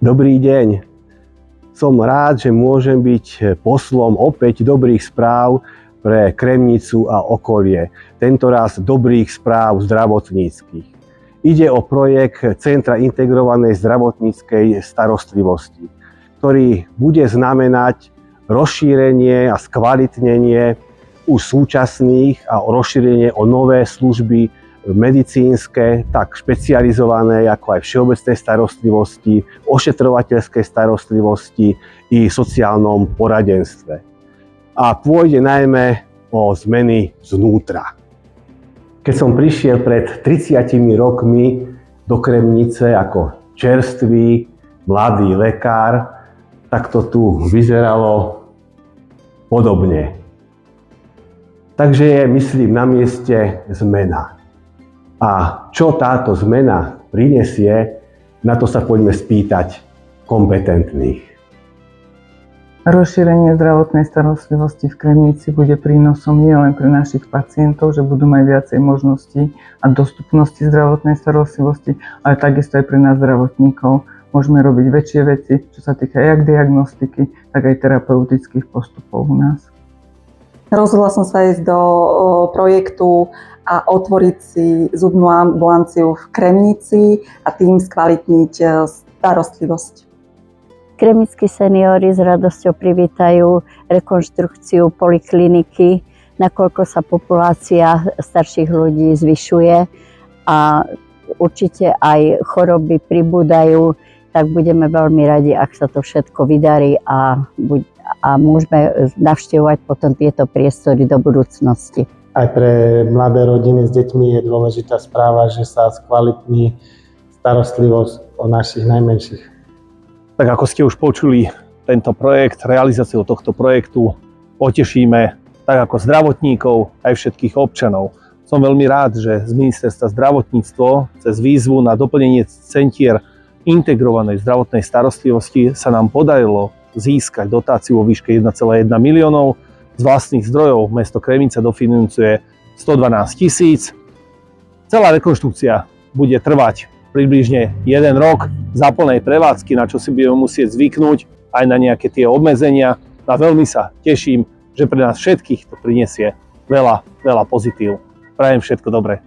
Dobrý deň. Som rád, že môžem byť poslom opäť dobrých správ pre Kremnicu a okolie. Tentoraz dobrých správ zdravotníckych. Ide o projekt Centra integrovanej zdravotníckej starostlivosti, ktorý bude znamenať rozšírenie a skvalitnenie už súčasných a rozšírenie o nové služby medicínske, tak špecializované ako aj všeobecnej starostlivosti, ošetrovateľskej starostlivosti i sociálnom poradenstve. A pôjde najmä o zmeny znútra. Keď som prišiel pred 30 rokmi do Kremnice ako čerstvý, mladý lekár, tak to tu vyzeralo podobne. Takže je, myslím, na mieste zmena. A čo táto zmena prinesie, na to sa poďme spýtať kompetentných. Rozšírenie zdravotnej starostlivosti v Kremnici bude prínosom nielen pre našich pacientov, že budú mať viacej možností a dostupnosti zdravotnej starostlivosti, ale takisto aj pre nás zdravotníkov. Môžeme robiť väčšie veci, čo sa týka jak diagnostiky, tak aj terapeutických postupov u nás. Rozhodla som sa ísť do projektu a otvoriť si zubnú ambulanciu v Kremnici a tým skvalitniť starostlivosť. Kremnickí seniori s radosťou privítajú rekonštrukciu polikliniky, nakoľko sa populácia starších ľudí zvyšuje a určite aj choroby pribúdajú, tak budeme veľmi radi, ak sa to všetko vydarí a môžeme navštevovať potom tieto priestory do budúcnosti. Aj pre mladé rodiny s deťmi je dôležitá správa, že sa skvalitní starostlivosť o našich najmenších. Tak ako ste už počuli, tento projekt, realizáciu tohto projektu potešíme tak ako zdravotníkov, aj všetkých občanov. Som veľmi rád, že z Ministerstva zdravotníctva cez výzvu na doplnenie centier integrovanej zdravotnej starostlivosti sa nám podarilo získať dotáciu vo výške 1,1 miliónov. Z vlastných zdrojov mesto Kremnica dofinancuje 112 000. Celá rekonštrukcia bude trvať približne 1 rok za plnej prevádzky, na čo si budeme musieť zvyknúť aj na nejaké tie obmedzenia. A veľmi sa teším, že pre nás všetkých to prinesie veľa pozitív. Prajem všetko dobré.